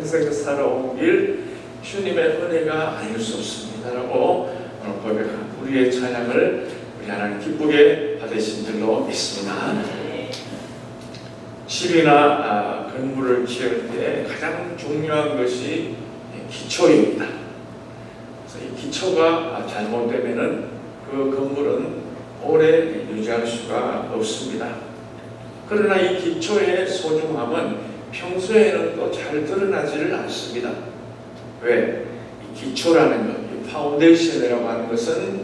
평생 살아오길 주님의 은혜가 아닐 수 없습니다라고 오늘 고백한 우리의 찬양을 우리 하나님 기쁘게 받으신 줄로 믿습니다. 집이나 건물을 지을 때 가장 중요한 것이 기초입니다. 그래서 이 기초가 잘못되면은 그 건물은 오래 유지할 수가 없습니다. 그러나 이 기초의 소중함은 평소에는 또 잘 드러나지를 않습니다. 왜? 이 기초라는 것, 이 파운데이션이라고 하는 것은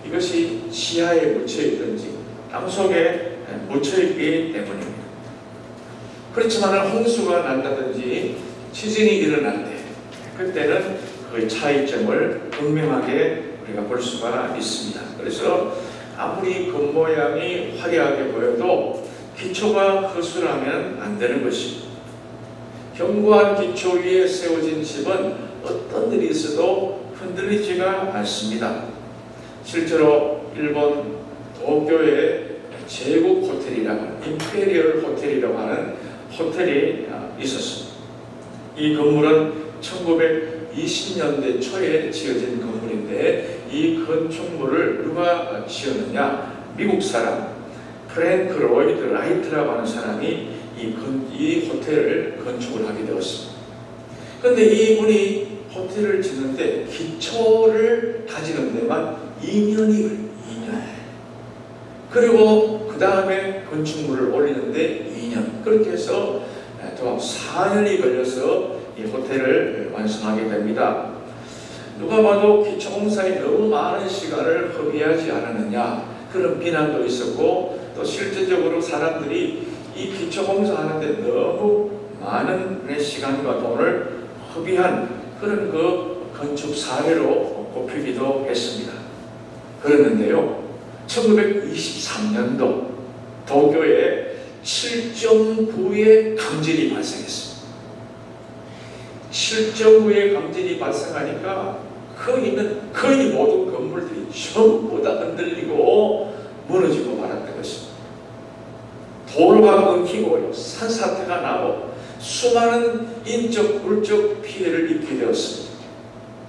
이것이 지하에 묻혀있든지 땅속에 묻혀있기 때문입니다. 그렇지만 홍수가 난다든지 지진이 일어날 때 그때는 그 차이점을 분명하게 우리가 볼 수가 있습니다. 그래서 아무리 겉모양이 화려하게 보여도 기초가 허술하면 안 되는 것입니다. 견고한 기초 위에 세워진 집은 어떤 일이 있어도 흔들리지가 않습니다. 실제로 일본 도쿄에 제국 호텔이라고 하는 임페리얼 호텔이라고 하는 호텔이 있었습니다. 이 건물은 1920년대 초에 지어진 건물인데 이 건축물을 누가 지었느냐? 미국 사람 프랭크 로이드 라이트라고 하는 사람이 이 호텔을 건축을 하게 되었습니다. 그런데 이분이 호텔을 짓는데 기초를 다지는 데만 2년이 걸려요. 2년. 그리고 그 다음에 건축물을 올리는데 2년. 그렇게 해서 또 4년이 걸려서 이 호텔을 완성하게 됩니다. 누가 봐도 기초공사에 너무 많은 시간을 허비하지 않았느냐 그런 비난도 있었고 또 실제적으로 사람들이 이 기초공사 하는데 너무 많은 시간과 돈을 허비한 그런 그 건축 사례로 꼽히기도 했습니다. 그랬는데요, 1923년도 도쿄에 7.9의 강진이 발생했습니다. 7.9의 강진이 발생하니까 거의 모든 건물들이 전부 다 흔들리고 무너지고 말았던 것입니다. 도로가 끊기고 산사태가 나고 수많은 인적, 물적 피해를 입게 되었습니다.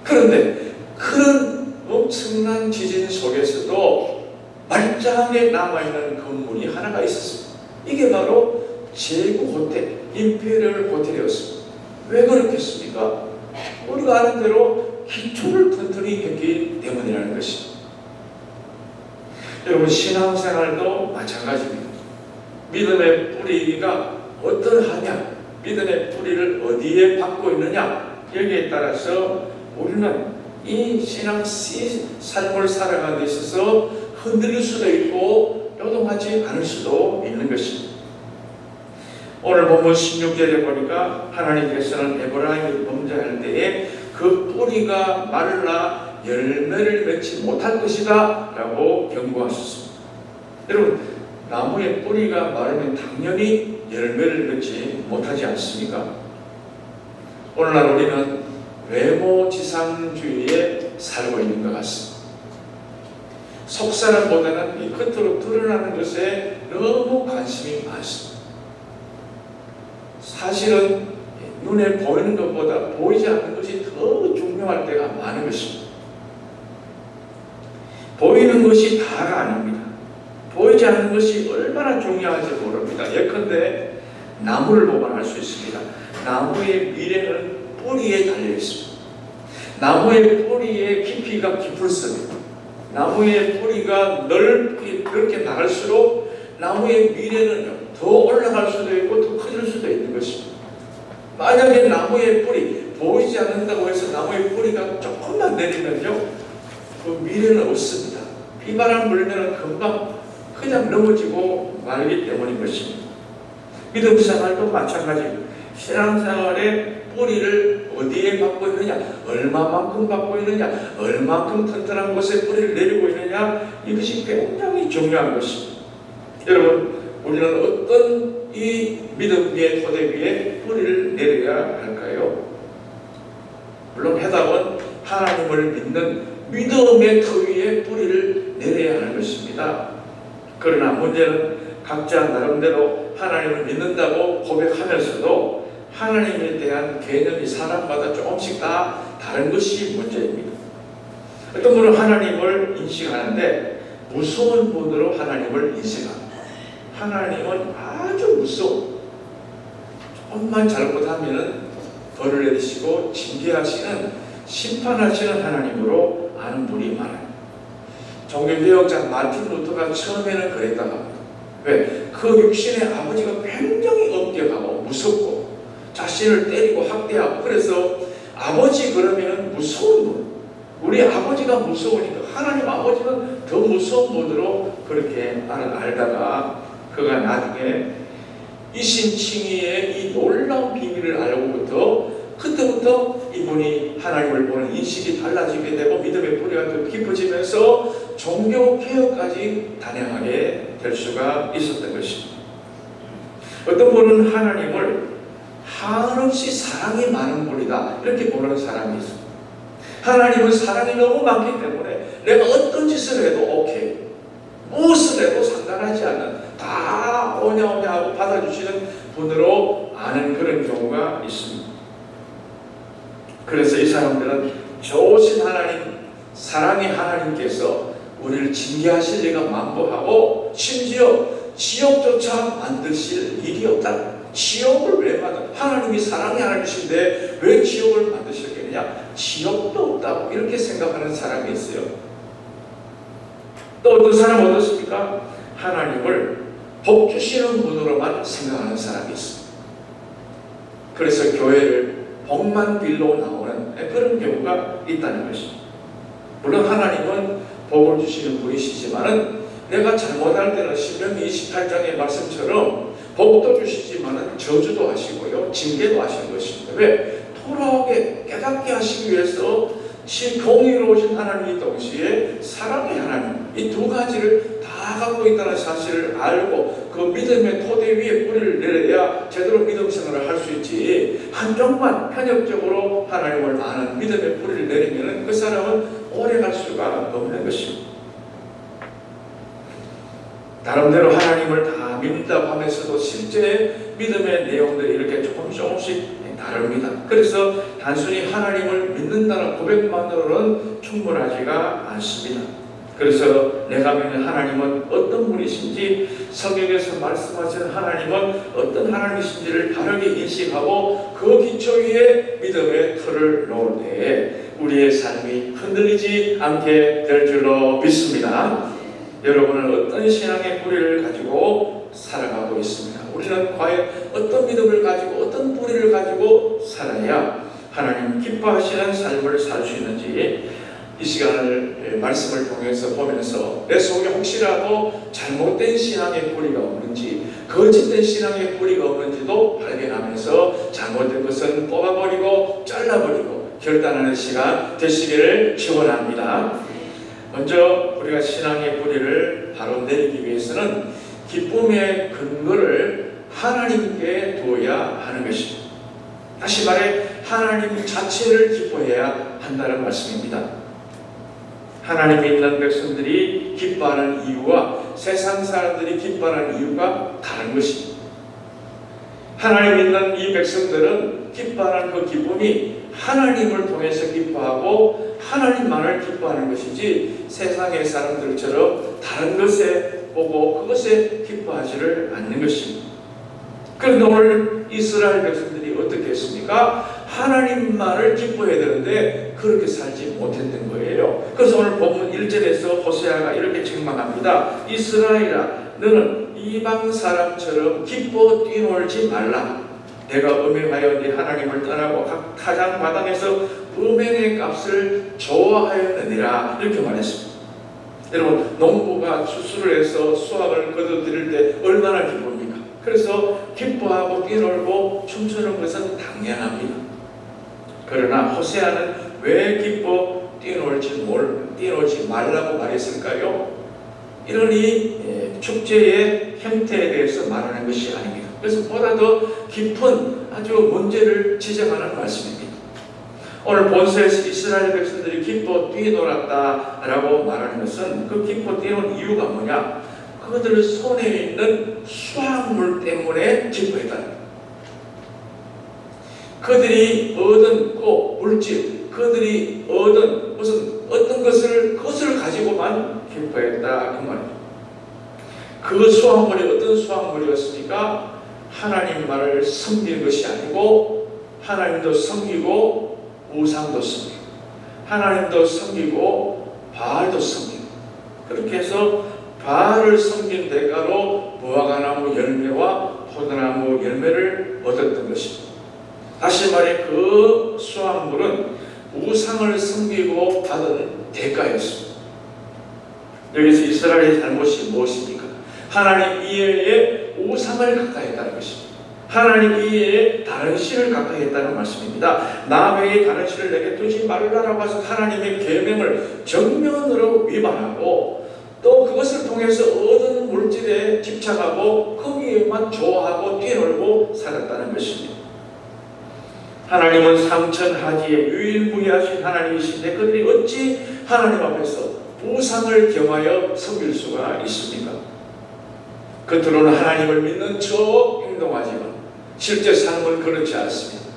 그런데 그런 엄청난 지진 속에서도 말짱하게 남아있는 건물이 하나가 있었습니다. 이게 바로 제국 호텔, 임페리얼 호텔이었습니다. 왜 그렇겠습니까? 우리가 아는 대로 기초를 튼튼히 했기 때문이라는 것입니다. 여러분, 신앙생활도 마찬가지입니다. 믿음의 뿌리가 어떠하냐, 믿음의 뿌리를 어디에 받고 있느냐, 여기에 따라서 우리는 이 신앙 삶을 살아가는 데 있어서 흔들릴 수도 있고 요동하지 않을 수도 있는 것입니다. 오늘 본문 16절에 보니까 하나님께서는 에브라임이 범죄할 때에 그 뿌리가 말라 열매를 맺지 못할 것이다 라고 경고하셨습니다. 여러분, 나무의 뿌리가 마르면 당연히 열매를 맺지 못하지 않습니까? 오늘날 우리는 외모지상주의에 살고 있는 것 같습니다. 속사람보다는 이 겉으로 드러나는 것에 너무 관심이 많습니다. 사실은 눈에 보이는 것보다 보이지 않는 것이 더 중요할 때가 많은 것입니다. 보이는 것이 다가 아닙니다. 보이지 않는 것이 얼마나 중요한지 모릅니다. 예컨대 나무를 보면 알 수 있습니다. 나무의 미래는 뿌리에 달려 있습니다. 나무의 뿌리의 깊이가 깊을수록, 나무의 뿌리가 넓게 나갈수록 나무의 미래는 더 올라갈 수도 있고 더 커질 수도 있는 것입니다. 만약에 나무의 뿌리, 보이지 않는다고 해서 나무의 뿌리가 조금만 내리면요, 그 미래는 없습니다. 비바람 불면 금방 그냥 넘어지고 말기 때문인 것입니다. 믿음 생활도 마찬가지입니다. 신앙생활의 뿌리를 어디에 받고 있느냐, 얼마만큼 받고 있느냐, 얼마만큼 튼튼한 곳에 뿌리를 내리고 있느냐, 이것이 굉장히 중요한 것입니다. 여러분, 우리는 어떤 이 믿음 위의 토대 위에 뿌리를 내려야 할까요? 물론 해답은 하나님을 믿는 믿음의 터 위에 뿌리를 내려야 하는 것입니다. 그러나 문제는 각자 나름대로 하나님을 믿는다고 고백하면서도 하나님에 대한 개념이 사람마다 조금씩 다 다른 것이 문제입니다. 어떤 분은 하나님을 인식하는데 무서운 분으로 하나님을 인식합니다. 하나님은 아주 무서워. 조금만 잘못하면 벌을 내리시고 징계하시는, 심판하시는 하나님으로 아는 분이 많아요. 종교개혁자 마틴 루터가 처음에는 그랬다고 합니다. 왜? 그 육신의 아버지가 굉장히 엄격하고 무섭고 자신을 때리고 학대하고, 그래서 아버지 그러면 무서운 분, 우리 아버지가 무서우니까 하나님 아버지는 더 무서운 분으로 그렇게 알다가 그가 나중에 이신칭의의 이 놀라운 비밀을 알고부터 그때부터 이분이 하나님을 보는 인식이 달라지게 되고 믿음의 뿌리가 더 깊어지면서 종교개혁까지 단행하게 될 수가 있었던 것입니다. 어떤 분은 하나님을 한없이 사랑이 많은 분이다 이렇게 보는 사람이 있습니다. 하나님은 사랑이 너무 많기 때문에 내가 어떤 짓을 해도 오케이, 무엇을 해도 상관하지 않는, 다 오냐오냐 하고 받아주시는 분으로 아는 그런 경우가 있습니다. 그래서 이 사람들은 좋으신 하나님, 사랑의 하나님께서 우리를 징계하실 리가 만무하고 심지어 지옥조차 만드실 일이 없다. 지옥을 왜 만들? 하나님이 사랑의 하나님이신데 왜 지옥을 만드셨겠느냐? 지옥도 없다고 이렇게 생각하는 사람이 있어요. 또 어떤 사람은 어떻습니까? 하나님을 복 주시는 분으로만 생각하는 사람이 있습니다. 그래서 교회를 복만 빌러 나오는 그런 경우가 있다는 것입니다. 물론 하나님은 복을 주시는 분이시지만은 내가 잘못할 때는 신명기 28장의 말씀처럼 복도 주시지만은 저주도 하시고요, 징계도 하시는 것입니다. 왜? 돌아오게 깨닫게 하시기 위해서 공의로우신 하나님이 동시에 사랑의 하나님, 이 두 가지를 다 갖고 있다는 사실을 알고 그 믿음의 토대 위에 뿌리를 내려야 제대로 믿음 생활을 할 수 있지, 한쪽만 편협적으로 하나님을 아는 믿음의 뿌리를 내리면 그 사람은 오래 갈 수가 없는 것입니다. 나름대로 하나님을 다 믿는다고 하면서도 실제 믿음의 내용들이 이렇게 조금씩 다릅니다. 그래서 단순히 하나님을 믿는다는 고백만으로는 충분하지가 않습니다. 그래서 내가 믿는 하나님은 어떤 분이신지, 성경에서 말씀하시는 하나님은 어떤 하나님이신지를 바르게 인식하고 그 기초 위에 믿음의 틀을 놓을 때에 우리의 삶이 흔들리지 않게 될 줄로 믿습니다. 여러분은 어떤 신앙의 뿌리를 가지고 살아가고 있습니다. 우리는 과연 어떤 믿음을 가지고 어떤 뿌리를 가지고 살아야 하나님 기뻐하시는 삶을 살 수 있는지 이 시간을 말씀을 통해서 보면서 내 속에 혹시라도 잘못된 신앙의 뿌리가 없는지, 거짓된 신앙의 뿌리가 없는지도 발견하면서 잘못된 것은 뽑아버리고 잘라버리고 결단하는 시간 되시기를 축원합니다. 먼저 우리가 신앙의 뿌리를 바로 내리기 위해서는 기쁨의 근거를 하나님께 두어야 하는 것입니다. 다시 말해 하나님 자체를 기뻐해야 한다는 말씀입니다. 하나님 믿는 백성들이 기뻐하는 이유와 세상 사람들이 기뻐하는 이유가 다른 것입니다. 하나님 믿는 이 백성들은 기뻐하는 그 기쁨이 하나님을 통해서 기뻐하고 하나님만을 기뻐하는 것이지 세상의 사람들처럼 다른 것에 보고 그것에 기뻐하지를 않는 것입니다. 그런데 오늘 이스라엘 백성들이 어떻게 했습니까? 하나님만을 기뻐해야 되는데 그렇게 살지 못했던 거예요. 그래서 오늘 본문 1절에서 호세아가 이렇게 책망합니다. 이스라엘아, 너는 이방 사람처럼 기뻐 뛰놀지 말라. 내가 음행하여 네 하나님을 떠나고 각 타장 마당에서 음행의 값을 좋아하였느니라. 이렇게 말했습니다. 여러분, 농부가 추수를 해서 수확을 거두드릴 때 얼마나 기쁩니까? 그래서 기뻐하고 뛰놀고 춤추는 것은 당연합니다. 그러나 호세아는 왜 기뻐 뛰놀지 말라고 말했을까요? 이런 이 축제의 형태에 대해서 말하는 것이 아닙니다. 그래서 보다 더 깊은 아주 문제를 지적하는 말씀입니다. 오늘 본서에서 이스라엘 백성들이 기뻐 뛰놀았다라고 말하는 것은 그 기뻐 뛰는 이유가 뭐냐? 그들의 손에 있는 수확물 때문에 기뻐했다. 그들이 얻은 물질, 그들이 얻은 어떤 그것을 가지고만 기뻐했다 그 말이에요. 그 수확물이 어떤 수확물이었습니까? 하나님 말을 섬기는 것이 아니고 하나님도 섬기고 우상도 섬기고 하나님도 섬기고 바알도 섬기고 그렇게 해서 바알을 섬긴 대가로 무화과나무 열매와 포도나무 열매를 얻었던 것입니다. 다시 말해 그 수확물은 우상을 섬기고 받은 대가였습니다. 여기서 이스라엘의 잘못이 무엇입니까? 하나님 이외에 우상을 가까이 했다는 것입니다. 하나님 이외에 다른 신을 가까이 했다는 말씀입니다. 나 외에 다른 신을 내게 두지 말라라고 해서 하나님의 계명을 정면으로 위반하고 또 그것을 통해서 얻은 물질에 집착하고 거기에만 좋아하고 뛰놀고 살았다는 것입니다. 하나님은 삼천하지에 유일무이하신 하나님이신데 그들이 어찌 하나님 앞에서 우상을 경하여 섬길 수가 있습니까? 겉으로는 하나님을 믿는 척 행동하지만 실제 삶은 그렇지 않습니다.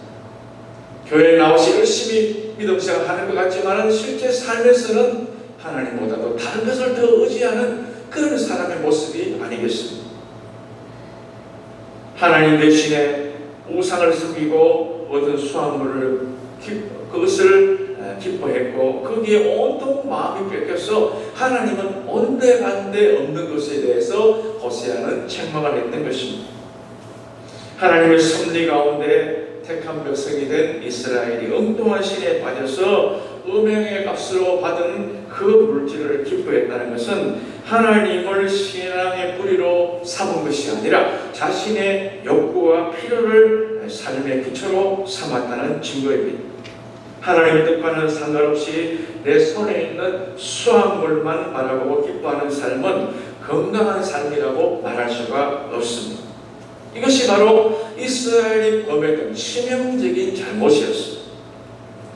교회에 나와서 열심히 믿음 생활하는 것 같지만 실제 삶에서는 하나님보다도 다른 것을 더 의지하는 그런 사람의 모습이 아니겠습니까? 하나님 대신에 우상을 섬기고 얻은 수확물을 그것을 기뻐했고 거기에 온통 마음이 뺏겨서 하나님은 온데간데 없는 것에 대해서 호세아는 책망을 했던 것입니다. 하나님의 섭리 가운데 택한 백성이 된 이스라엘이 엉뚱한 신에 빠져서 음행의 값으로 받은 그 물질을 기뻐했다는 것은 하나님을 신앙의 뿌리로 삼은 것이 아니라 자신의 욕구와 필요를 삶의 기초로 삼았다는 증거입니다. 하나님의 뜻과는 상관없이 내 손에 있는 수확물만 바라보고 기뻐하는 삶은 건강한 삶이라고 말할 수가 없습니다. 이것이 바로 이스라엘이 범했던 치명적인 잘못이었습니다.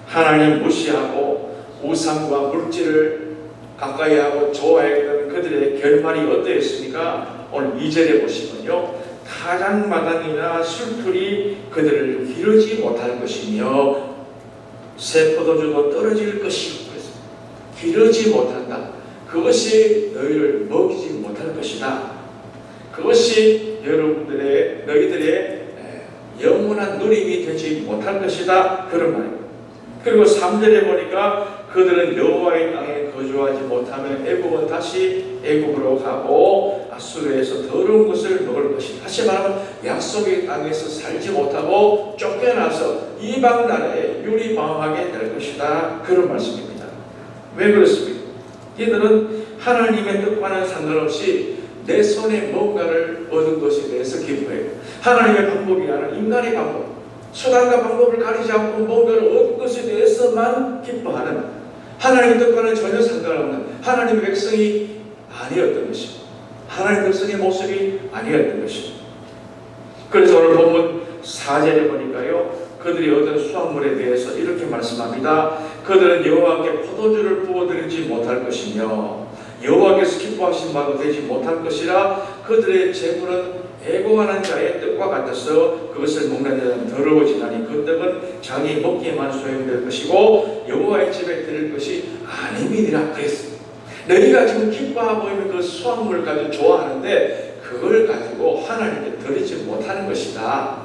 하나님 무시하고 우상과 물질을 가까이하고 좋아했던 그들의 결말이 어떠했습니까? 오늘 2절에 보시면요, 타작마당이나 술풀이 그들을 기르지 못할 것이며 새 포도주도 떨어질 것이고 기르지 못한다. 그것이 너희를 먹이지 못할 것이다. 그것이 너희들의 영원한 누림이 되지 못할 것이다. 그런 말입니다. 그리고 3절에 보니까 그들은 여호와의 땅에 거주하지 못하면 애굽은 다시 애굽으로 가고 아수르에서 더러운 것을 먹을 것이다. 다시 말하면 약속의 땅에서 살지 못하고 쫓겨나서 이방 나라에 유리방황하게 될 것이다. 그런 말씀입니다. 왜 그렇습니까? 이들은 하나님의 뜻과는 상관없이 내 손에 뭔가를 얻은 것에 대해서 기뻐해요. 하나님의 방법이 아니라 인간의 방법, 수단과 방법을 가리지 않고 뭔가를 얻은 것에 대해서만 기뻐하는 하나님의 뜻과는 전혀 상관없는 하나님의 백성이 아니었던 것입니다. 하나님의 백성의 모습이 아니었던 것입니다. 그래서 오늘 본문 4절에 보니까요, 그들이 얻은 수확물에 대해서 이렇게 말씀합니다. 그들은 여호와께 포도주를 부어드리지 못할 것이며 여호와께서 기뻐하신 바도 되지 못할 것이라 그들의 재물은 애고하는 자의 뜻과 같아서 그것을 먹는 자는 더러워지나니 그 떡은 자기 먹기에만 소용될 것이고 여호와의 집에 드릴 것이 아님이니라 그랬습니다. 너희가 지금 기뻐하고 있는 그 수확물을 가지고 좋아하는데 그걸 가지고 하나님께 드리지 못하는 것이다.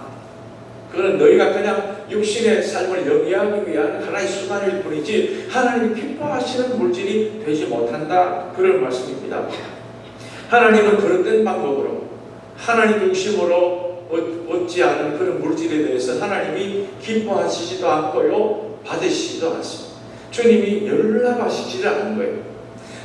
그건 너희가 그냥 육신의 삶을 영위하기 위한 하나의 수단일 뿐이지 하나님이 기뻐하시는 물질이 되지 못한다. 그런 말씀입니다. 하나님은 그릇된 방법으로 하나님 중심으로 얻지 않은 그런 물질에 대해서 하나님이 기뻐하시지도 않고요, 받으시지도 않습니다. 주님이 연락하시지를 않는 거예요.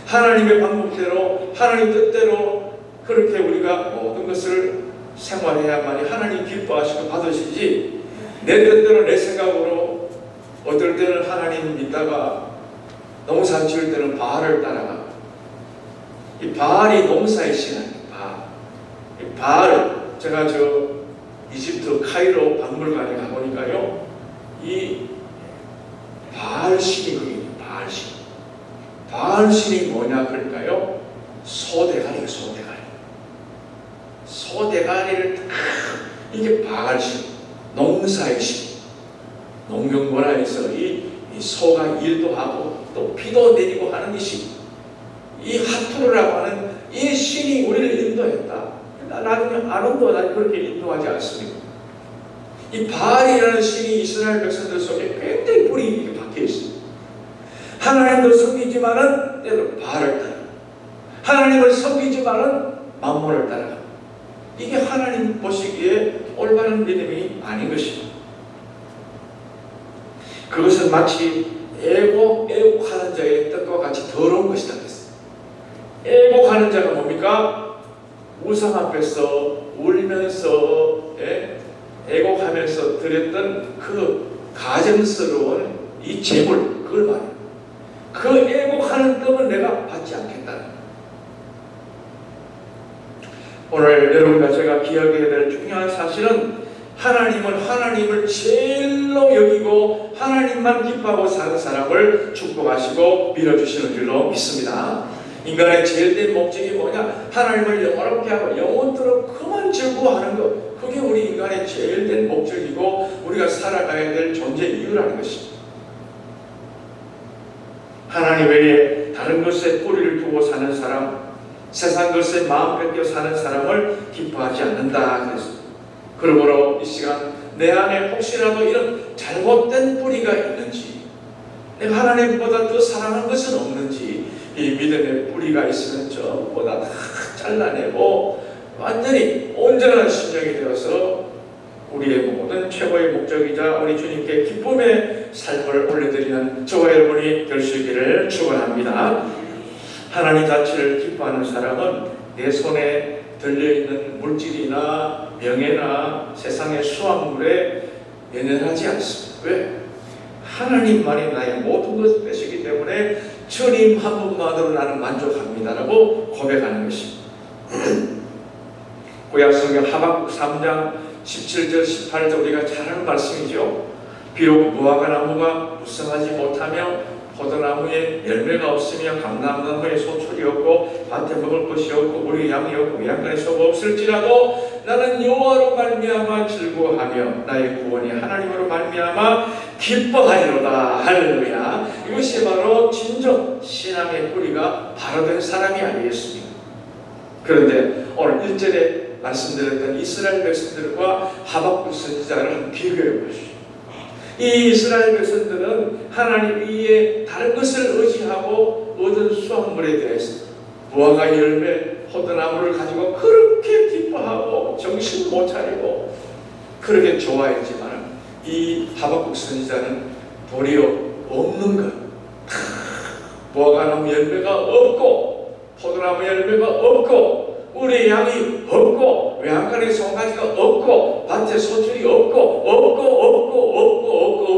하나님의 방법대로 하나님 뜻대로 그렇게 우리가 모든 것을 생활해야만이 하나님 기뻐하시고 받으시지, 내 뜻대로 내 생각으로 어떨 때는 하나님 믿다가 농사 지을 때는 바알을 따라가. 이 바알이 농사의 신앙이에요. 바알, 제가 이집트 카이로 박물관에 가보니까요, 이 바알신이 거기 있는 바알신. 바알신이 뭐냐 그럴까요? 소대가리예요, 소대가리. 소대가리를 이게 바알신, 농사의 신. 농경문화에서 이 소가 일도 하고 또 피도 내리고 하는 이 하투르라고 하는 이 신이 우리를 인도했다. 나중에 아론도 그렇게 인도하지 않습니까? 이 바알이라는 신이 이스라엘 백성들 속에 굉장히 뿌리 박혀 있습니다. 하나님도 섬기지만은 때로 바알을 따라, 하나님을 섬기지만은 만몬을 따라가. 이게 하나님 보시기에 올바른 믿음이 아닌 것입니다. 그것은 마치 애곡하는 자의 뜻과 같이 더러운 것이다 그랬어요. 애곡하는 자가 뭡니까? 우상 앞에서 울면서 애곡하면서 드렸던 그 가증스러운 이 재물, 그걸 말해요. 그 애곡하는 떡은 내가 받지 않겠다는 거예요. 오늘 여러분과 제가 기억해야 될 중요한 사실은 하나님을 제일로 여기고 하나님만 기뻐하고 사는 사람을 축복하시고 밀어주시는 줄로 믿습니다. 인간의 제일된 목적이 뭐냐? 하나님을 영원롭게 하고 영원토록 그만 즐거워하는 것. 그게 우리 인간의 제일된 목적이고 우리가 살아가야 될 존재 이유라는 것입니다. 하나님 외에 다른 것에 뿌리를 두고 사는 사람, 세상 것에 마음 뺏겨 사는 사람을 기뻐하지 않는다 그랬습니다. 그러므로 이 시간 내 안에 혹시라도 이런 잘못된 뿌리가 있는지, 내가 하나님보다 더 사랑하는 것은 없는지, 이 믿음의 뿌리가 있으면 전보다 다 잘라내고 완전히 온전한 심령이 되어서 우리의 모든 최고의 목적이자 우리 주님께 기쁨의 삶을 올려드리는 저와 여러분이 될 수 있기를 축원합니다. 하나님 자체를 기뻐하는 사람은 내 손에 들려있는 물질이나 명예나 세상의 수확물에 연연하지 않습니다. 왜? 하나님만이 나의 모든 것을 되시기 때문에 주님 한 분만으로 나는 만족합니다라고 고백하는 것입니다. 구약성경 하박국 3장 17절 18절 우리가 잘 아는 말씀이죠. 비록 무화과 나무가 무성하지 못하며 포도나무에 열매가 없으며 감람나무에 소출이 없고 밭에 먹을 것이 없고 우리 양이 없고 외양간에 소가 없을지라도 나는 여호와로 말미암아 즐거워하며 나의 구원이 하나님으로 말미암아 기뻐하리로다. 할렐루야. 이것이 바로 진정 신앙의 뿌리가 바로 된 사람이 아니겠습니까? 그런데 오늘 1절에 말씀드렸던 이스라엘 백성들과 하박국 선지자를 한번 비교해 보십시오. 이 이스라엘 백성들은 하나님 위에 다른 것을 의지하고 얻은 수확물에 대해서 무화과 열매, 포도나무를 가지고 그렇게 기뻐하고 정신 못 차리고 그렇게 좋아했지만 이 하박국 선지자는 도리어 없는 것, 무화과나무 열매가 없고 포도나무 열매가 없고 우리 양이 없고 외양간에 송아지가 없고 밭에 소출이 없고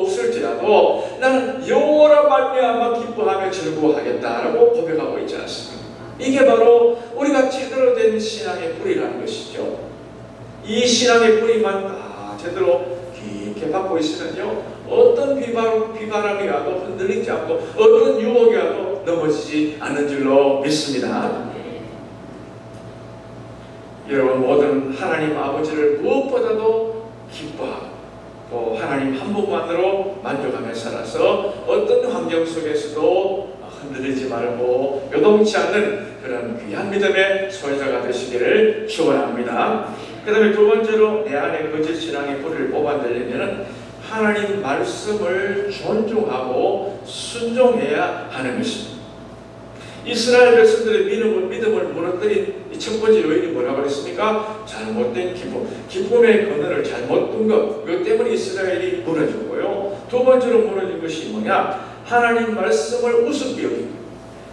없을지라도 나는 여호와로 말미암아 기뻐하며 즐거워하겠다라고 고백하고 있지 않습니까? 이게 바로 우리가 제대로 된 신앙의 뿌리라는 것이죠. 이 신앙의 뿌리만 다 제대로 깊게 받고 있으면요 어떤 비바람이 와도 흔들리지 않고 어떤 유혹이 와도 넘어지지 않는 줄로 믿습니다. 여러분 모든 하나님 아버지를 무엇보다도 기뻐하고 또 하나님 한 분만으로 만족하며 살아서 어떤 환경 속에서도 흔들리지 말고 요동치 않는 그런 귀한 믿음의 소유자가 되시기를 축원합니다. 그 다음에 두 번째로 내 안에 거짓 신앙의 뿌리를 뽑아내려면 하나님 말씀을 존중하고 순종해야 하는 것입니다. 이스라엘 백성들의 믿음을 무너뜨린 첫 번째 요인이 뭐라고 그랬습니까? 잘못된 기쁨의 근원을 잘못 둔 것. 이것 때문에 이스라엘이 무너졌고요. 두 번째로 무너진 것이 뭐냐? 하나님 말씀을 우습게 여기고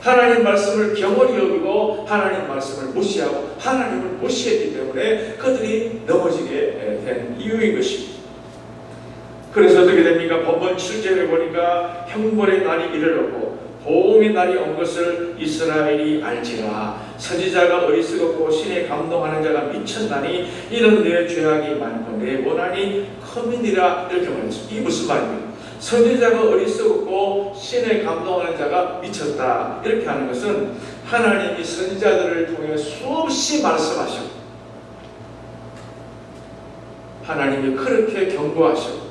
하나님 말씀을 경홀히 여기고 하나님 말씀을 무시하고 하나님을 무시했기 때문에 그들이 넘어지게 된 이유인 것입니다. 그래서 어떻게 됩니까? 본문 7절에 보니까 형벌의 날이 이르렀고 보응의 날이 온 것을 이스라엘이 알지라. 선지자가 어리석었고 신에 감동하는 자가 미쳤나니 이는 내 죄악이 많고 내 원한이 커미니라. 이렇게 말했습니다. 이게 무슨 말입니까? 선지자가 어리석었고 신에 감동하는 자가 미쳤다. 이렇게 하는 것은 하나님이 선지자들을 통해 수없이 말씀하시고 하나님이 그렇게 경고하시고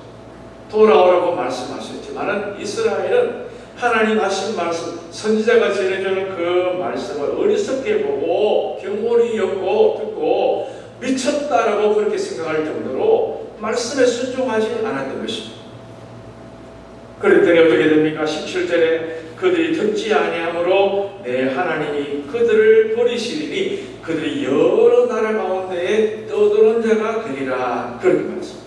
돌아오라고 말씀하셨지만 이스라엘은 하나님 하신 말씀, 선지자가 전해주는 그 말씀을 어리석게 보고 경홀히 여고 듣고 미쳤다라고 그렇게 생각할 정도로 말씀에 순종하지 않았던 것입니다. 그랬더니 어떻게 됩니까? 17절에 그들이 듣지 아니하므로 내 하나님이 그들을 버리시리니 그들이 여러 나라 가운데에 떠도는 자가 되리라. 그렇게 말했습니다.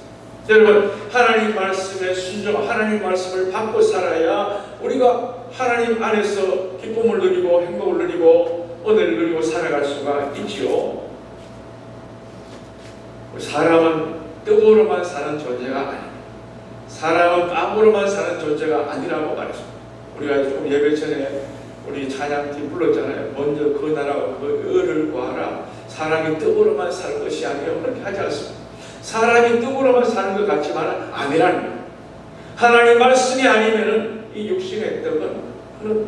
여러분, 하나님 말씀에 순종, 하나님 말씀을 받고 살아야 우리가 하나님 안에서 기쁨을 누리고 행복을 누리고 은혜를 누리고 살아갈 수가 있지요. 사람은 떡으로만 사는 존재가 아닙니다. 사람은 빵으로만 사는 존재가 아니라고 말했습니다. 우리가 조금 예배 전에 우리 찬양팀 불렀잖아요. 먼저 그 나라와 그 의를 구하라. 사람이 떡으로만 사는 것이 아니에요. 그렇게 하지 않습니다. 사람이 떡으로만 사는 것 같지만 아니라는 거예요. 하나님 말씀이 아니면은 이 육신의 떡은 그런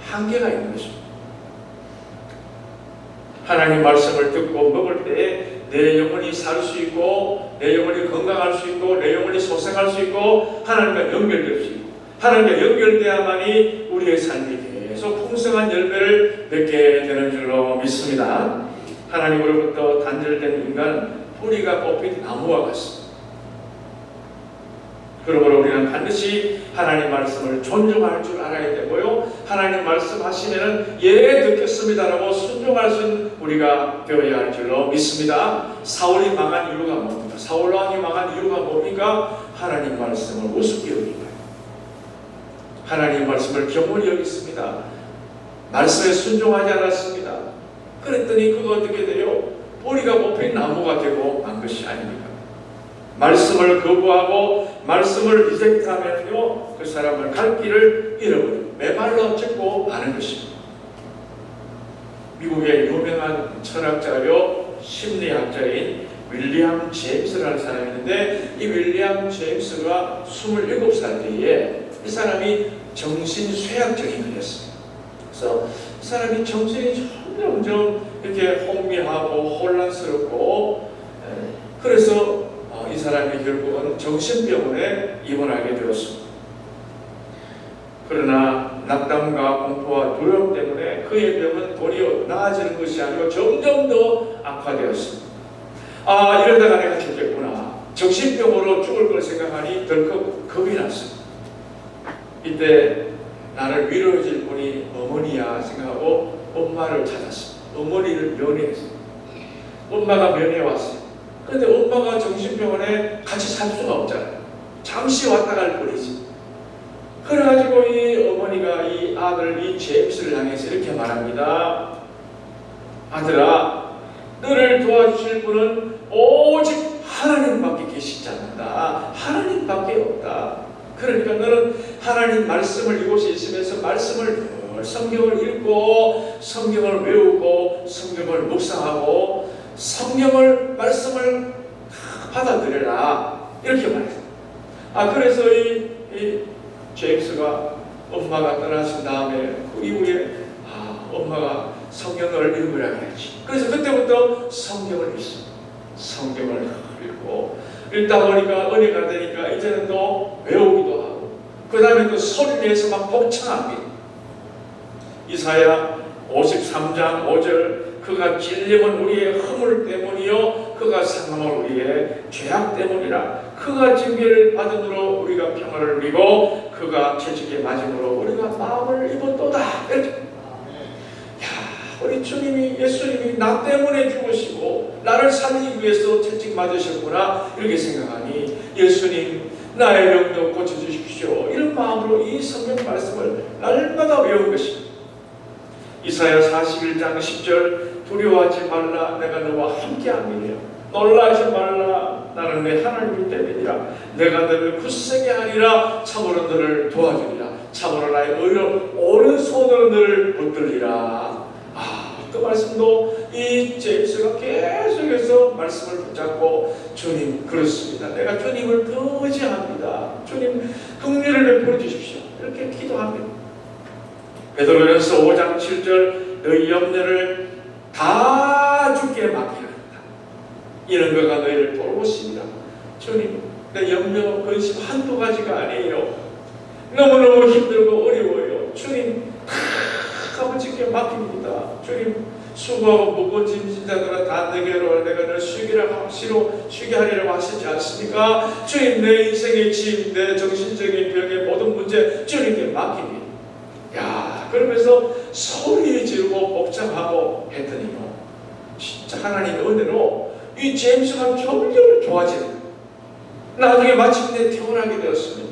한계가 있는 것입니다. 하나님 말씀을 듣고 먹을 때에 내 영혼이 살 수 있고 내 영혼이 건강할 수 있고 내 영혼이 소생할 수 있고 하나님과 연결될 수 있고 하나님과 연결돼야만이 우리의 삶이 계속 풍성한 열매를 맺게 되는 줄로 믿습니다. 하나님으로부터 단절된 인간은 뿌리가 뽑힌 나무와 같습니다. 그러므로 우리는 반드시 하나님 말씀을 존중할 줄 알아야 되고요. 하나님 말씀하시면은 예 듣겠습니다라고 순종할 수 있는 우리가 되어야 할 줄로 믿습니다. 사울이 망한 이유가 뭡니까? 사울 왕이 망한 이유가 뭡니까? 하나님 말씀을 우습게 여긴 거예요. 하나님 말씀을 경홀히 여겼습니다. 말씀에 순종하지 않았습니다. 그랬더니 그거 어떻게 돼요? 뿌리가 뽑힌 나무가 되고 만 것이 아닙니까? 말씀을 거부하고 말씀을 리젝트하면요 그 사람을 갈 길을 잃어버리고 매발로 찍고 마는 것입니다. 미국의 유명한 철학자요 심리학자인 윌리엄 제임스라는 사람이 있는데 이 윌리엄 제임스가 27살 때에 이 사람이 정신쇠약증이 걸렸습니다. 그래서 이 사람이 정신이 점점 이렇게 혼미하고 혼란스럽고 그래서 이 사람이 결국은 정신병원에 입원하게 되었습니다. 그러나 낙담과 공포와 두려움 때문에 그의 병은 도리어 나아지는 것이 아니고 점점 더 악화되었습니다. 이러다가 내가 죽겠구나. 정신병으로 죽을 걸 생각하니 덜컥 겁이 났습니다. 이때 나를 위로해줄 분이 어머니야 생각하고 엄마를 찾았습니다. 어머니를 면회했습니다. 엄마가 면회 왔어요. 그런데 엄마가 정신병원에 같이 살 수가 없잖아요. 잠시 왔다 갈 뿐이지. 그래가지고 이 어머니가 이 아들 이 제임스를 향해서 이렇게 말합니다. 아들아, 너를 도와주실 분은 오직 하나님밖에 계시지 않는다. 하나님밖에 없다. 그러니까 너는 하나님 말씀을 이곳에 있으면서 말씀을 성경을 읽고 성경을 외우고 성경을 묵상하고 성경을 말씀을 받아들여라 이렇게 말했어요. 그래서 이 제임스가 엄마가 떠나신 다음에 그 이후에 엄마가 성경을 읽으라 그랬지. 그래서 그때부터 성경을 읽습니다. 성경을 읽고 읽다 보니까 은혜가 되니까 이제는 또 외우기도 하고 그 다음에 또 소리 내서 막 복창합니다. 이사야 53장 5절 그가 찔림은 우리의 허물 때문이요 그가 상함은 우리의 죄악 때문이라. 그가 징계를 받음으로 우리가 평화를 누리고 그가 채찍에 맞음으로 우리가 마음을 입었도다. 이렇게. 우리 주님이 예수님이 나 때문에 죽으시고 나를 살리기 위해서 채찍 맞으셨구나 이렇게 생각하니 예수님 나의 병도 고쳐주십시오 이런 마음으로 이 성경 말씀을 날마다 외운 것입니다. 이사야 41장 10절 두려워하지 말라 내가 너와 함께함이니라. 놀라지 말라 나는 내 하나님 때문이라. 내가 너를 굳세게 하리라. 참으로 너를 도와주리라. 참으로 나의 의로 오른손으로 너를 붙들리라. 그 말씀도 이 제임스가 계속해서 말씀을 붙잡고 주님 그렇습니다. 내가 주님을 더 의지합니다. 주님 긍휼을 베풀어 주십시오. 이렇게 기도합니다. 베드로전서 5장 7절 너희 염려를 다 주께 맡기라. 이런 거가 너희를 돌보십니다. 주님 내 염려, 근심 한두 가지가 아니에요. 너무너무 힘들고 어려워요. 주님 아버지께 맡깁니다. 주님 수고하고 무거운 짐진자들아 다 내게로 내가 널 쉬게 하리라고 하시지 않습니까? 주님 내 인생의 짐, 내 정신적인 병의 모든 문제 주님께 맡깁니다. 야, 그러면서 소리 지르고 복잡하고 했더니요, 진짜 하나님의 은혜로 이 제임스가 점점 좋아지는, 나중에 마침내 퇴원하게 되었습니다.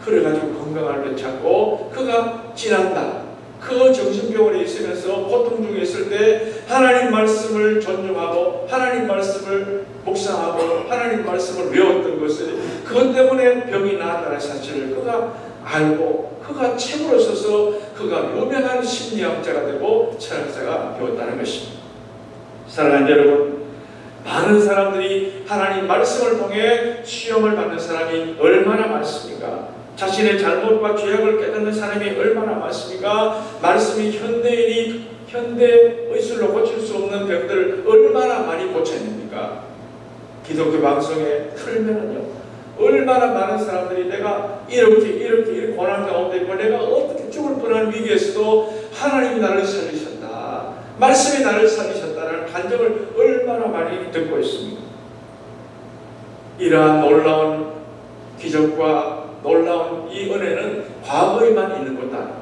그래가지고 건강을 되찾고 그가 지난달 그 정신병원에 있으면서 고통 중에 있을 때 하나님 말씀을 존중하고 하나님 말씀을 묵상하고 하나님 말씀을 외웠던 것을, 그것 때문에 병이 나았다는 사실을 그가 알고 그가 책으로 써서 그가 유명한 심리학자가 되고 철학자가 되었다는 것입니다. 사랑하는 여러분, 많은 사람들이 하나님 말씀을 통해 시험을 받는 사람이 얼마나 많습니까? 자신의 잘못과 죄악을 깨닫는 사람이 얼마나 많습니까? 말씀이 현대 의술로 고칠 수 없는 병들을 얼마나 많이 고쳐냅니까? 기독교 방송에 틀면은요, 얼마나 많은 사람들이 내가 이렇게 고난 가운데 있고 내가 어떻게 죽을 뻔한 위기에서도 하나님이 나를 살리셨다, 말씀이 나를 살리셨다는 간증을 얼마나 많이 듣고 있습니다. 이러한 놀라운 기적과 놀라운 이 은혜는 과거에만 있는 것도 아닙니다.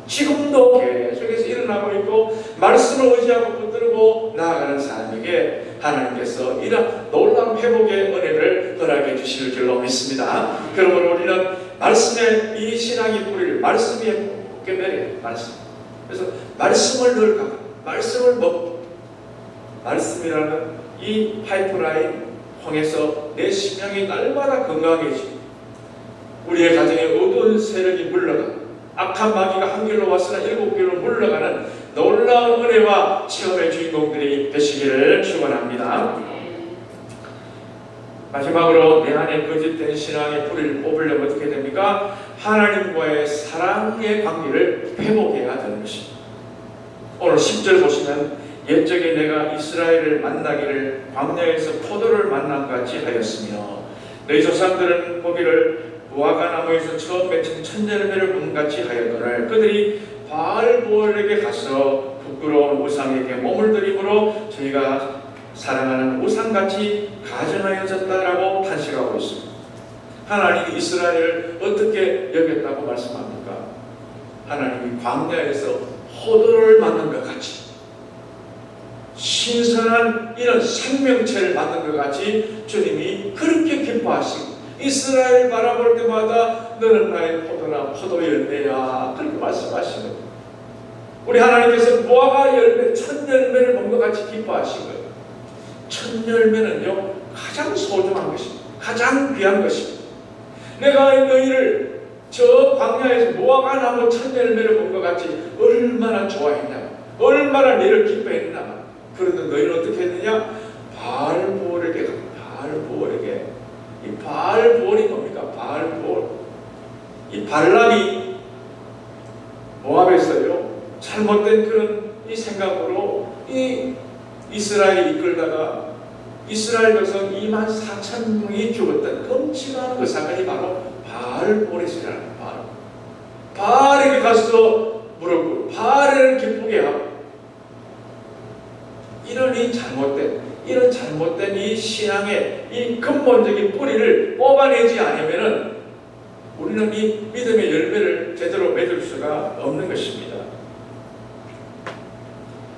지금도 계속해서 일어나고 있고 말씀을 의지하고 붙들고 나아가는 사람에게 하나님께서 이런 놀라운 회복의 은혜를 허락해 주실 줄로 믿습니다. 그러므로 우리는 말씀의 이 신앙의 뿌리를 말씀 위에 꽂게 내려요. 말씀. 그래서 말씀을 늘 가고 말씀을 먹고, 말씀이라는 이 파이프라인 통해서 내 심령이 날마다 건강해지고 우리의 가정에 어두운 세력이 물러가고 악한 마귀가 한 길로 왔으나 일곱 길로 물러가는 놀라운 은혜와 체험의 주인공들이 되시기를 축원합니다. 마지막으로 내 안에 거짓된 신앙의 뿌리를 뽑으려면 어떻게 됩니까? 하나님과의 사랑의 관계를 회복해야 되는 것입니다. 오늘 10절 보시면 옛적에 내가 이스라엘을 만나기를 광야에서 포도를 만난 같이 하였으며 너희 조상들은 보기를 무화과 나무에서 처음 맺힌 천열매를 본같이 하였거늘 그들이 바알보알에게 가서 부끄러운 우상에게 몸을 들이므로 저희가 사랑하는 우상같이 가증하여졌다라고 탄식하고 있습니다. 하나님이 이스라엘을 어떻게 여겼다고 말씀합니까? 하나님이 광야에서 포도를 만난 것 같이, 신선한 이런 생명체를 만든 것 같이 주님이 그렇게 기뻐하시고 이스라엘 바라볼 때마다 너는 나의 포도나 포도 열매야, 그렇게 말씀하시는 거예요. 우리 하나님께서 무화과 열매, 첫 열매를 본 것 같이 기뻐하신 거예요. 첫 열매는요 가장 소중한 것입니다. 가장 귀한 것입니다. 내가 너희를 저 광야에서 무화과 나무 첫 열매를 본 것 같이 얼마나 좋아했냐, 얼마나 너희를 기뻐했나. 그런데 너희는 어떻게 했느냐? 바알보알에게 바알보알에게. 이 바알보알이 뭡니까? 바알보알. 이 발람이 모압에서요 잘못된 그런 이 생각으로 이 이스라엘을 이끌다가 이스라엘 백성 24,000명이 죽었던 끔찍한 그 사건이 바로 바알보알에서 일어납니다. 바알에게 가서 물어보고 바알을 기쁘게 하고, 이런 잘못된 이 신앙의 이 근본적인 뿌리를 뽑아내지 않으면은 우리는 이 믿음의 열매를 제대로 맺을 수가 없는 것입니다.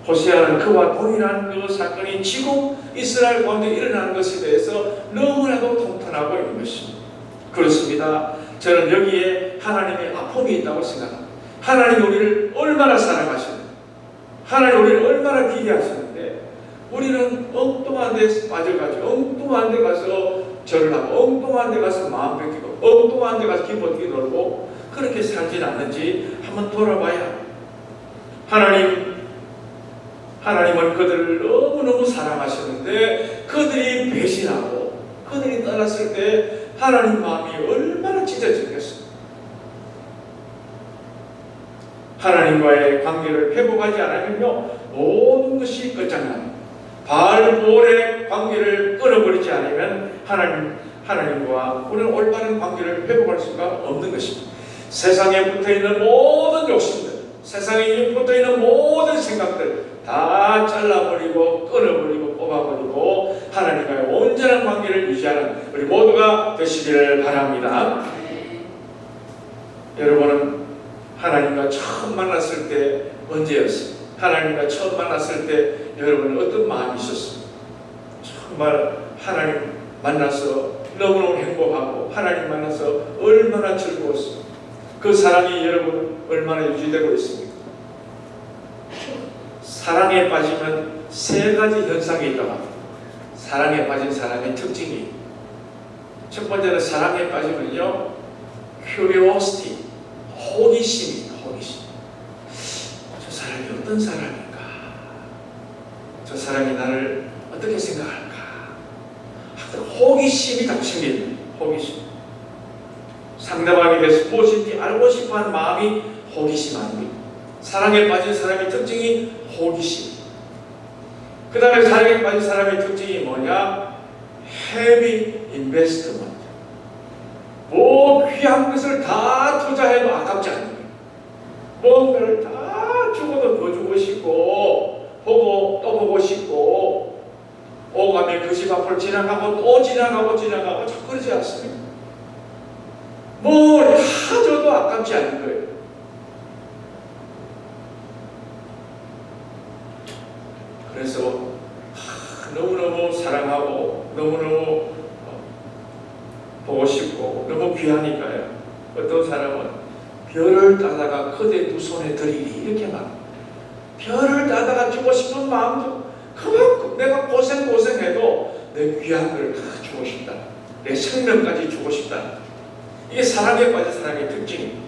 호세아는 그와 동일한 그 사건이 지금 이스라엘 가운데 일어나는 것에 대해서 너무나도 통탄하고 있는 것입니다. 그렇습니다. 저는 여기에 하나님의 아픔이 있다고 생각합니다. 하나님이 우리를 얼마나 사랑하시는데, 하나님 우리를 얼마나 기대하시는데 우리는 엉뚱한 데 빠져가지고 엉뚱한 데 가서 절을 하고 엉뚱한 데 가서 마음 뺏기고 엉뚱한 데 가서 기뻐뛰기 놀고 그렇게 살진 않는지 한번 돌아봐야 합니다. 하나님은 그들을 너무너무 사랑하시는데 그들이 배신하고 그들이 떠났을 때 하나님 마음이 얼마나 찢어지겠습니까? 하나님과의 관계를 회복하지 않으면요 모든 것이 끝장납니다. 바알보알의 관계를 끊어버리지 않으면 하나님과 우리는 올바른 관계를 회복할 수가 없는 것입니다. 세상에 붙어있는 모든 욕심들, 세상에 붙어있는 모든 생각들 다 잘라버리고 끊어버리고 뽑아버리고 하나님과의 온전한 관계를 유지하는 우리 모두가 되시기를 바랍니다. 여러분은 하나님과 처음 만났을 때 언제였어요? 하나님과 처음 만났을 때 여러분은 어떤 마음이 있었어요? 정말 하나님 만나서 너무너무 행복하고 하나님 만나서 얼마나 즐거웠어요. 그 사랑이 여러분 얼마나 유지되고 있습니까? 사랑에 빠지면 세 가지 현상이 있다고 합니다. 사랑에 빠진 사람의 특징이, 첫 번째는 사랑에 빠지면요, curiosity, 호기심입니다. 호기심. 저 사람이 어떤 사람인가? 저 사람이 나를 어떻게 생각할까? 호기심이 닥칩니다. 호기심. 상대방에 대해서 무엇인지 알고 싶어하는 마음이 호기심 아닙니까? 사랑에 빠진 사람의 특징이 호기심. 그 다음에 사랑에 빠진 사람의 특징이 뭐냐? heavy investment. 뭐 귀한 것을 다 투자해도 아깝지 않는 거예요. 뭔가를 다 주고도 더 주고 싶고 보고 또 보고 싶고 오가면 그 집 앞을 지나가고 또 지나가고 자꾸 그러지 않습니까? 뭘 다 줘도 아깝지 않은 거예요. 그래서 너무너무 사랑하고 너무너무 보고 싶고 너무 귀하니까요. 어떤 사람은 별을 따다가 그대 두 손에 들이리 이렇게 말. 별을 따다가 주고 싶은 마음도 그만큼 내가 고생해도 내 귀한 걸 다 주고 싶다. 내 생명까지 주고 싶다. 이게 사랑에 빠진 사람의 특징입니다.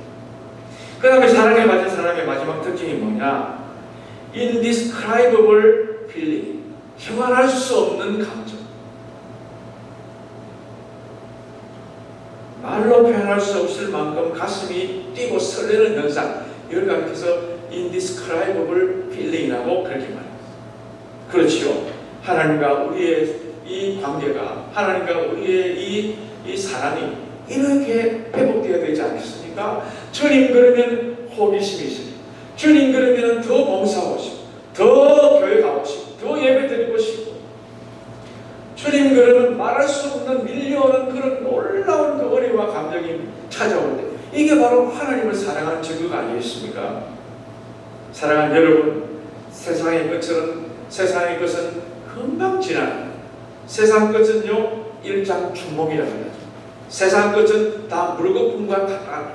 그 다음에 사랑에 빠진 사람의 마지막 특징이 뭐냐? indescribable feeling. 형언할 수 없는 감정. 말로 표현할 수 없을 만큼 가슴이 뛰고 설레는 현상. 이걸 가리켜서 indescribable feeling이라고 그렇게 말합니다. 그렇지요. 하나님과 우리의 이 관계가, 하나님과 우리의 이 사랑이 이렇게 회복되어야 되지 않겠습니까? 주님 그러면 호기심이 있으니, 주님 그러면 더 봉사하고 싶고, 더 교회 가고 싶고, 더 예배 드리고 싶고, 주님 그러면 말할 수 없는 밀려오는 그런 놀라운 그 은혜와 감정이 찾아올 때, 이게 바로 하나님을 사랑하는 증거가 아니겠습니까? 사랑하는 여러분, 세상의 것은 금방 지나요. 세상 것은요, 일장춘몽이라고 하죠. 세상 것은 다 물거품과 가까운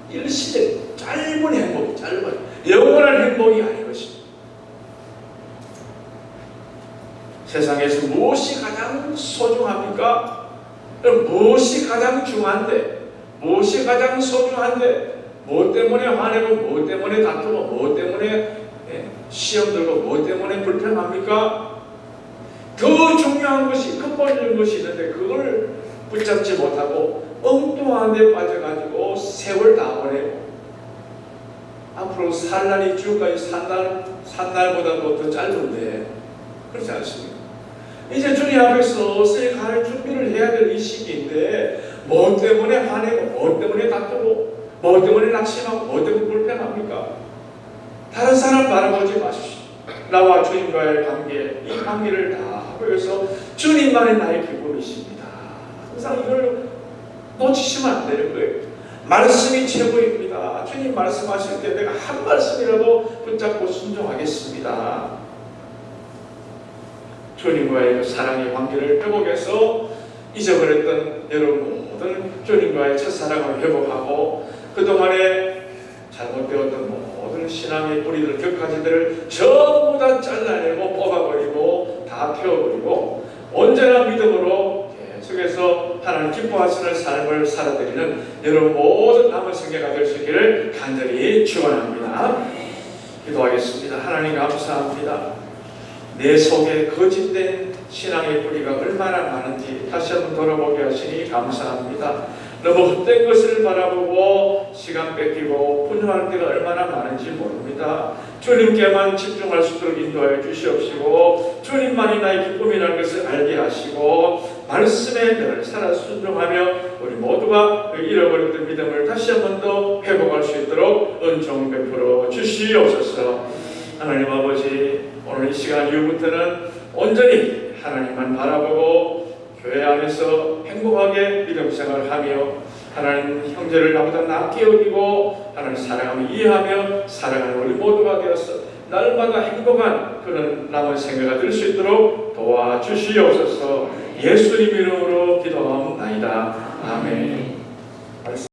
일시적 짧은 행복이 짧은 영원한 행복이 아닌 것입니다. 세상에서 무엇이 가장 소중합니까? 무엇이 가장 중요한데, 무엇이 가장 소중한데, 무엇 때문에 화내고, 무엇 때문에 다투고, 무엇 때문에 시험 들고, 무엇 때문에 불평합니까? 더 중요한 것이, 근본적인 것이 있는데 그걸 붙잡지 못하고 엉뚱한 데 빠져가지고 세월 다 보내고 앞으로 살 날이 지금까지 산 날보다도 더 짧은데 그렇지 않습니까? 이제 주님 앞에서 서서히 갈 준비를 해야 될 이 시기인데 뭐 때문에 화내고 뭐 때문에 다투고 뭐 때문에 낙심하고 뭐 때문에 불평합니까? 다른 사람 바라보지 마십시오. 나와 주님과의 관계, 이 관계를 다 하고 해서 주님만이 나의 기쁨이십니다. 항상 이걸 놓치시면 안 되는 거예요. 말씀이 최고입니다. 주님 말씀하실 때 내가 한 말씀이라도 붙잡고 순종하겠습니다. 주님과의 사랑의 관계를 회복해서 잊어버렸던 여러분 모든 주님과의 첫사랑을 회복하고 그동안에 잘못되었던 모든 신앙의 뿌리들, 격가지들을 전부 다 잘라내고 뽑아버리고 다 태워버리고 온전한 믿음으로 계속해서 하나님 기뻐하시는 삶을 살아드리는 여러분 모든 남은 생애가 될 수 있기를 간절히 축원합니다. 기도하겠습니다. 하나님 감사합니다. 내 속에 거짓된 신앙의 뿌리가 얼마나 많은지 다시 한번 돌아보게 하시니 감사합니다. 너무 헛된 것을 바라보고 시간 뺏기고 분노할 때가 얼마나 많은지 모릅니다. 주님께만 집중할 수 있도록 인도하여 주시옵시고 주님만이 나의 기쁨이라는 것을 알게 하시고 말씀에 늘 살아 순종하며 우리 모두가 그 잃어버렸던 믿음을 다시 한 번 더 회복할 수 있도록 은총 베풀어 주시옵소서. 하나님 아버지, 오늘 이 시간 이후부터는 온전히 하나님만 바라보고 교회 안에서 행복하게 믿음 생활하며 하나님 형제를 나보다 낫게 여기고 하나님 사랑하며 이해하며 살아가는 우리 모두가 되어서 날마다 행복한 그런 남은 생애가 될 수 있도록 도와주시옵소서. 예수님 이름으로 기도하옵나이다. 아멘.